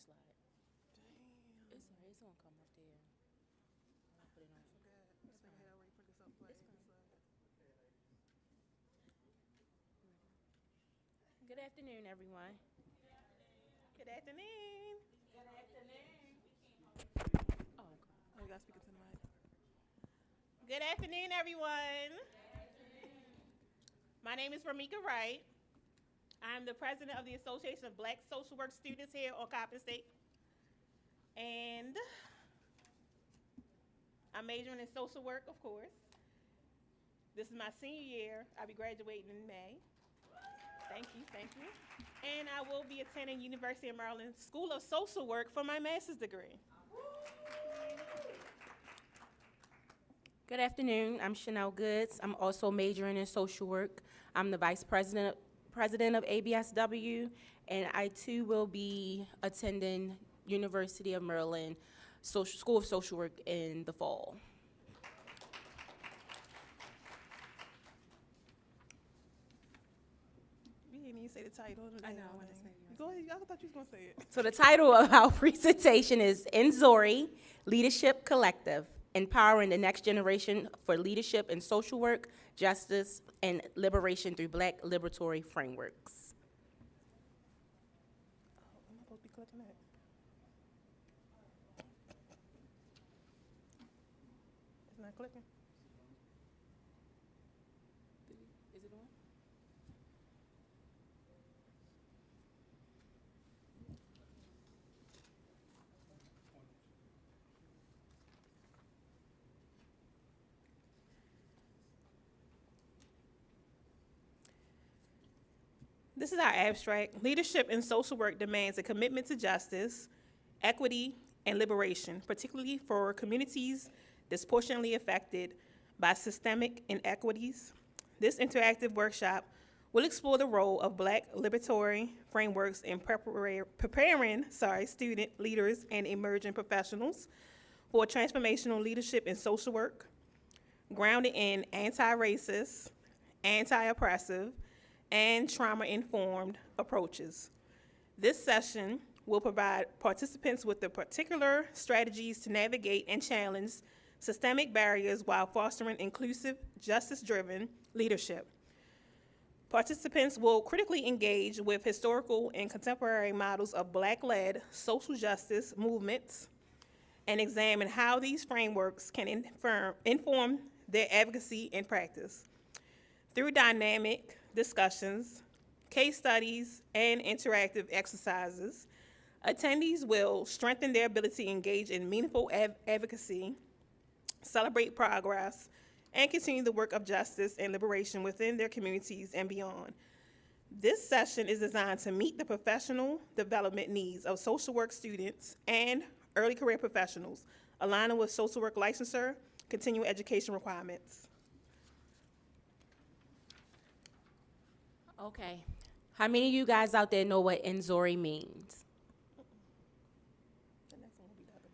slide. It's alright. It's gonna come up there. I'll put it on. It's fine. Good afternoon, everyone. Good afternoon. Oh, God. Oh, you gotta speak into the mic. Good afternoon, everyone. My name is Ramika Wright. I'm the president of the Association of Black Social Work Students here on Coppin State. And I'm majoring in social work, of course. This is my senior year. I'll be graduating in May. Thank you, thank you. And I will be attending University of Maryland School of Social Work for my master's degree. Good afternoon. I'm Chanel Goods. I'm also majoring in social work. I'm the vice president of ABSW, and I too will be attending University of Maryland School of Social Work in the fall. You didn't even say the title. I know, I wanted to say it. Go ahead. I thought you was going to say it. So the title of our presentation is Nzuri Leadership Collective, Empowering the Next Generation for Leadership in Social Work, Justice, and Liberation through Black Liberatory Frameworks. Oh, am I supposed to be clicking that? It's not clicking. Is it on? This is our abstract. Leadership in social work demands a commitment to justice, equity, and liberation, particularly for communities disproportionately affected by systemic inequities. This interactive workshop will explore the role of Black liberatory frameworks in preparing student leaders and emerging professionals for transformational leadership in social work, grounded in anti-racist, anti-oppressive, and trauma-informed approaches. This session will provide participants with the particular strategies to navigate and challenge systemic barriers while fostering inclusive, justice-driven leadership. Participants will critically engage with historical and contemporary models of Black-led social justice movements and examine how these frameworks can inform their advocacy and practice. Through dynamic discussions, case studies, and interactive exercises, attendees will strengthen their ability to engage in meaningful advocacy, celebrate progress, and continue the work of justice and liberation within their communities and beyond. This session is designed to meet the professional development needs of social work students and early career professionals, aligning with social work licensure, continuing education requirements. Okay. How many of you guys out there know what Nzuri means? The next one will be Dr.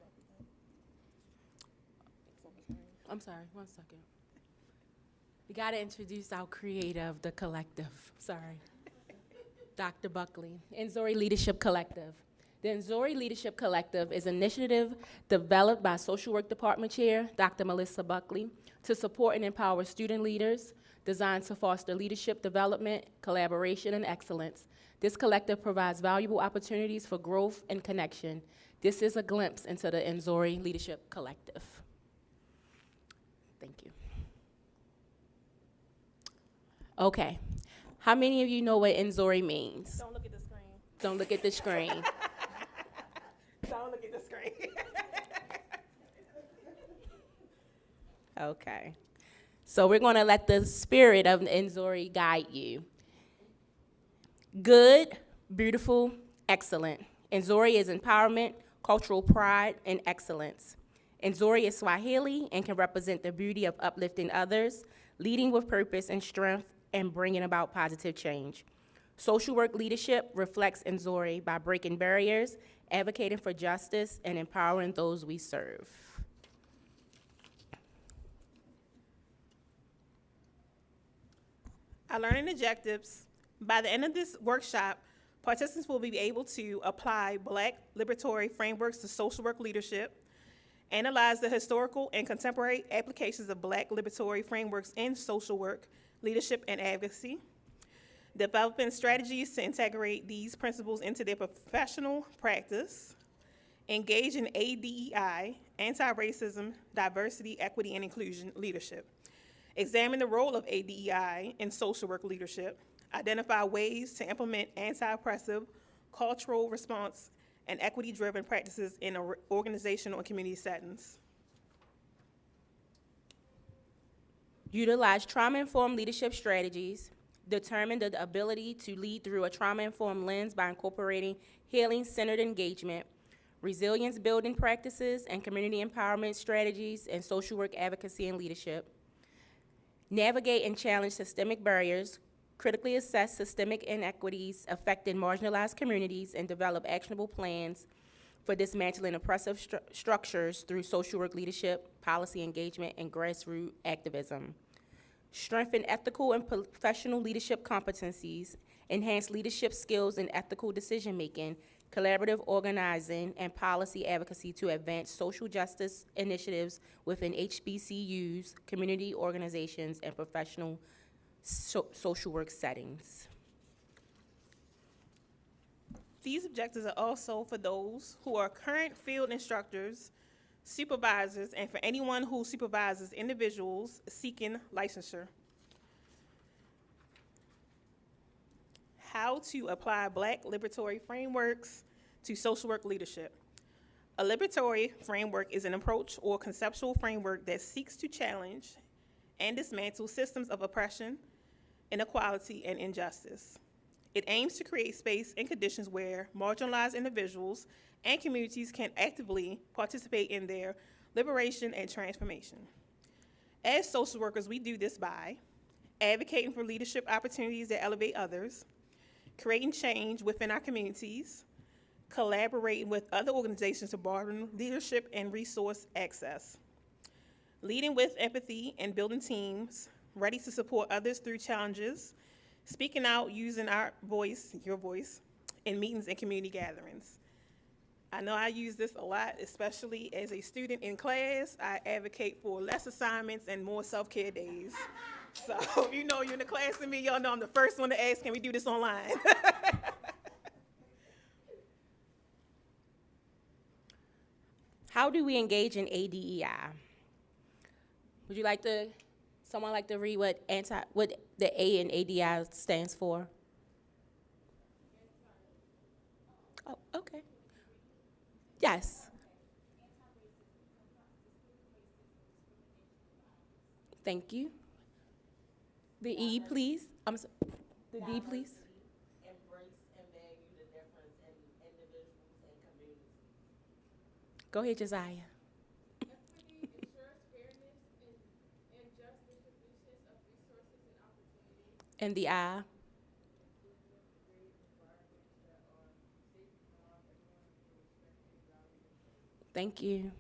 Buckley. I'm sorry, 1 second. We gotta introduce our creator of the collective. Sorry. Dr. Buckley, Nzuri Leadership Collective. The Nzuri Leadership Collective is an initiative developed by Social Work Department Chair, Dr. Melissa Buckley, to support and empower student leaders, designed to foster leadership development, collaboration, and excellence. This collective provides valuable opportunities for growth and connection. This is a glimpse into the Nzuri Leadership Collective. Thank you. Okay, how many of you know what Nzuri means? Don't look at the screen. Don't look at the screen. Don't look at the screen. Okay. So we're going to let the spirit of Nzuri guide you. Good, beautiful, excellent. Nzuri is empowerment, cultural pride, and excellence. Nzuri is Swahili and can represent the beauty of uplifting others, leading with purpose and strength, and bringing about positive change. Social work leadership reflects Nzuri by breaking barriers, advocating for justice, and empowering those we serve. Our learning objectives. By the end of this workshop, Participants will be able to apply Black liberatory frameworks to social work leadership, analyze the historical and contemporary applications of Black liberatory frameworks in social work, leadership, and advocacy, developing strategies to integrate these principles into their professional practice, engage in ADEI, anti-racism, diversity, equity, and inclusion leadership, examine the role of ADEI in social work leadership, identify ways to implement anti-oppressive, cultural response, and equity-driven practices in organizational and community settings. Utilize trauma-informed leadership strategies. Determine the ability to lead through a trauma-informed lens by incorporating healing-centered engagement, resilience-building practices, and community empowerment strategies in social work advocacy and leadership. Navigate and challenge systemic barriers, critically assess systemic inequities affecting marginalized communities, and develop actionable plans for dismantling oppressive structures through social work leadership, policy engagement, and grassroots activism. Strengthen ethical and professional leadership competencies, enhance leadership skills in ethical decision-making, collaborative organizing, and policy advocacy to advance social justice initiatives within HBCUs, community organizations, and professional social work settings. These objectives are also for those who are current field instructors, supervisors, and for anyone who supervises individuals seeking licensure. How to apply Black liberatory frameworks to social work leadership. A liberatory framework is an approach or conceptual framework that seeks to challenge and dismantle systems of oppression, inequality, and injustice. It aims to create space and conditions where marginalized individuals and communities can actively participate in their liberation and transformation. As social workers, we do this by advocating for leadership opportunities that elevate others, creating change within our communities, collaborating with other organizations to broaden leadership and resource access, leading with empathy and building teams ready to support others through challenges, speaking out using our voice, your voice, in meetings and community gatherings. I know I use this a lot, especially as a student in class. I advocate for less assignments and more self-care days. So if you know you're in the class with me, y'all know I'm the first one to ask, can we do this online? How do we engage in ADEI? Would you like to, someone like to read what the A in ADEI stands for? Oh, okay. Yes. Thank you. The E, please. The D, please. Embrace and value the difference in individuals and communities. Go ahead, Josiah. Equity ensures fairness and just distributions of resources and opportunities. And the I. Thank you.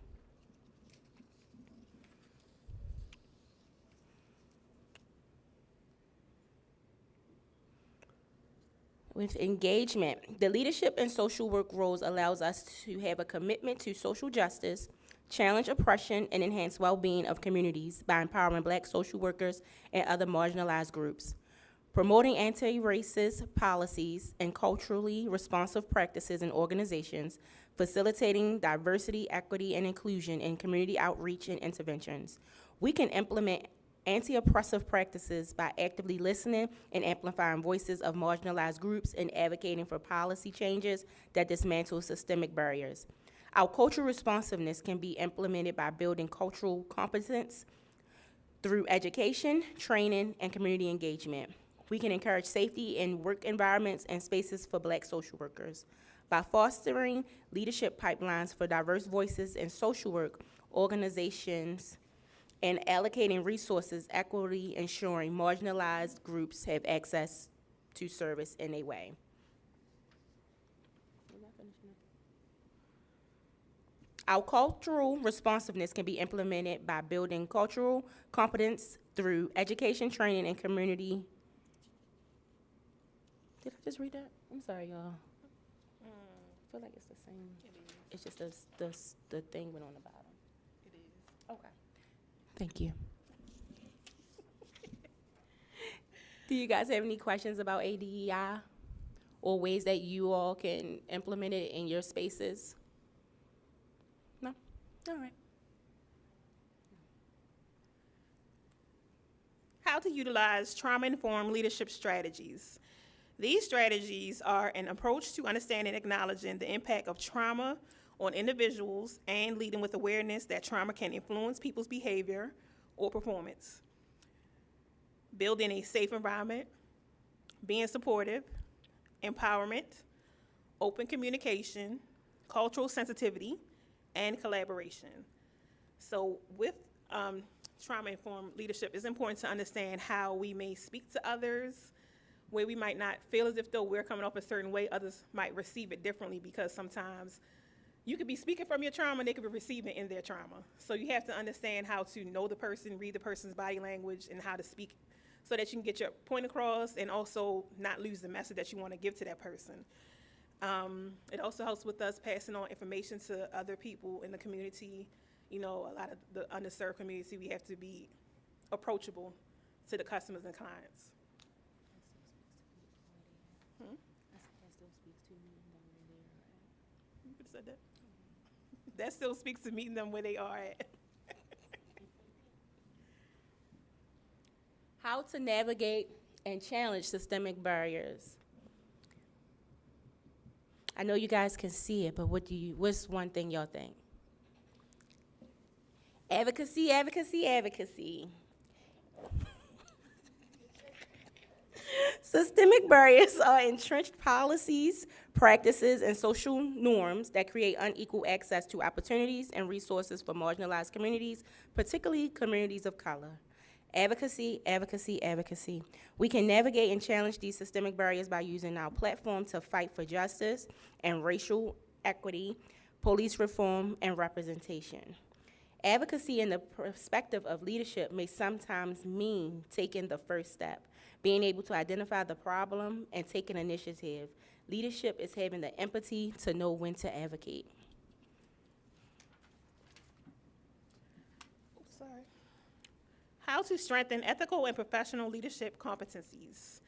With engagement, the leadership and social work roles allows us to have a commitment to social justice, challenge oppression, and enhance well-being of communities by empowering Black social workers and other marginalized groups, promoting anti-racist policies and culturally responsive practices in organizations, facilitating diversity, equity, and inclusion in community outreach and interventions. We can implement anti-oppressive practices by actively listening and amplifying voices of marginalized groups and advocating for policy changes that dismantle systemic barriers. Our cultural responsiveness can be implemented by building cultural competence through education, training, and community engagement. We can encourage safety in work environments and spaces for Black social workers. By fostering leadership pipelines for diverse voices in social work organizations and allocating resources equity, ensuring marginalized groups have access to service in a way. Our cultural responsiveness can be implemented by building cultural competence through education, training, and community Did I just read that? I'm sorry, y'all. I feel like it's the same. It is. It's just the thing went on the bottom. It is. Okay. Thank you. Do you guys have any questions about ADEI or ways that you all can implement it in your spaces? No? All right. How to utilize trauma-informed leadership strategies. These strategies are an approach to understanding and acknowledging the impact of trauma on individuals and leading with awareness that trauma can influence people's behavior or performance. Building a safe environment, being supportive, empowerment, open communication, cultural sensitivity, and collaboration. So with trauma-informed leadership, it's important to understand how we may speak to others, where we might not feel as if though we're coming off a certain way, others might receive it differently, because sometimes you could be speaking from your trauma and they could be receiving in their trauma. So you have to understand how to know the person, read the person's body language, and how to speak so that you can get your point across and also not lose the message that you want to give to that person. It also helps with us passing on information to other people in the community. You know, a lot of the underserved community, we have to be approachable to the customers and clients. You could have said that. That still speaks to meeting them where they are at. How to navigate and challenge systemic barriers. I know you guys can see it, but what's one thing y'all think? Advocacy, advocacy, advocacy. Systemic barriers are entrenched policies, practices, and social norms that create unequal access to opportunities and resources for marginalized communities, particularly communities of color. Advocacy, advocacy, advocacy. We can navigate and challenge these systemic barriers by using our platform to fight for justice and racial equity, police reform, and representation. Advocacy in the perspective of leadership may sometimes mean taking the first step, being able to identify the problem and take an initiative. Leadership is having the empathy to know when to advocate. Sorry. How to strengthen ethical and professional leadership competencies.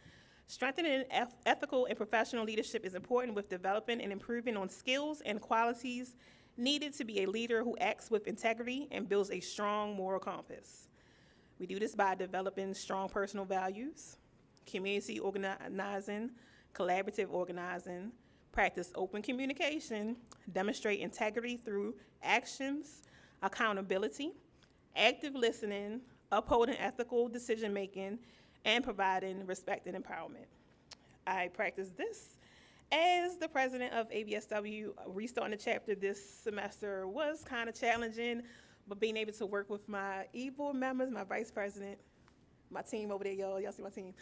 Strengthening ethical and professional leadership is important with developing and improving on skills and qualities needed to be a leader who acts with integrity and builds a strong moral compass. We do this by developing strong personal values, community organizing, collaborative organizing, practice open communication, demonstrate integrity through actions, accountability, active listening, upholding ethical decision-making, and providing respect and empowerment. I practice this as the president of ABSW. Restarting the chapter this semester was kind of challenging, but being able to work with my board members, my vice president, my team over there, y'all see my team.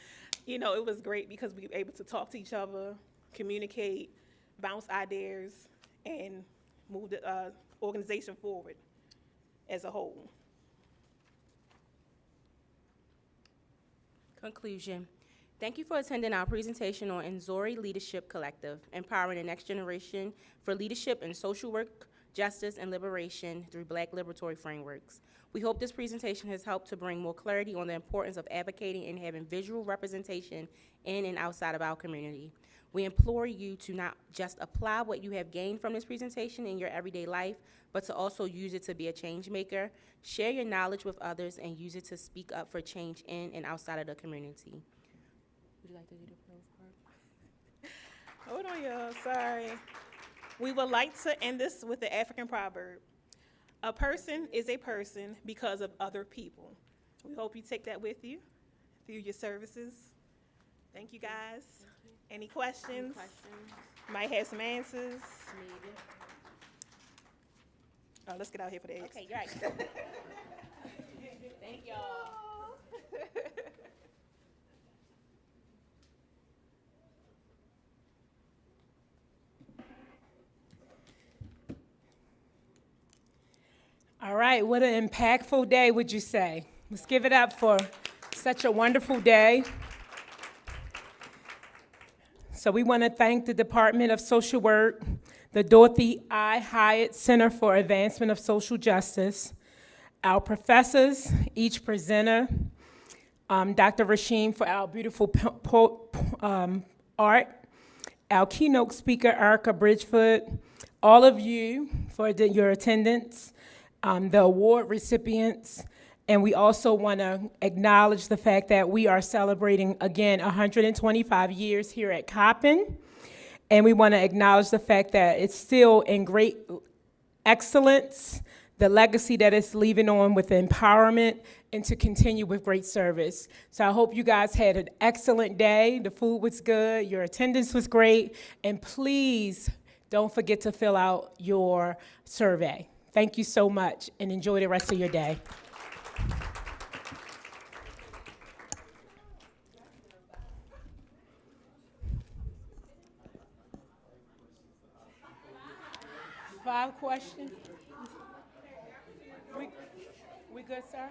You know, it was great because we were able to talk to each other, communicate, bounce ideas, and move the organization forward as a whole. Conclusion. Thank you for attending our presentation on Nzuri Leadership Collective, empowering the next generation for leadership in social work, justice, and liberation through Black liberatory frameworks. We hope this presentation has helped to bring more clarity on the importance of advocating and having visual representation in and outside of our community. We implore you to not just apply what you have gained from this presentation in your everyday life, but to also use it to be a change maker, share your knowledge with others, and use it to speak up for change in and outside of the community. Would you like to do the close part? Hold on, y'all, sorry. We would like to end this with the African proverb. A person is a person because of other people. We hope you take that with you through your services. Thank you, guys. Any questions? Any questions? Might have some answers. Maybe. Oh, let's get out here for the eggs. Okay, right. Thank y'all. All right, what an impactful day, would you say? Let's give it up for such a wonderful day. So we want to thank the Department of Social Work, the Dorothy I. Hyatt Center for Advancement of Social Justice, our professors, each presenter, Dr. Rashim for our beautiful art, our keynote speaker, Erica Bridgefoot, all of you for your attendance, the award recipients, and we also want to acknowledge the fact that we are celebrating, again, 125 years here at Coppin, and we want to acknowledge the fact that it's still in great excellence, the legacy that it's leaving on with empowerment, and to continue with great service. So I hope you guys had an excellent day. The food was good, your attendance was great, and please don't forget to fill out your survey. Thank you so much, and enjoy the rest of your day. 5 questions? We good, sir?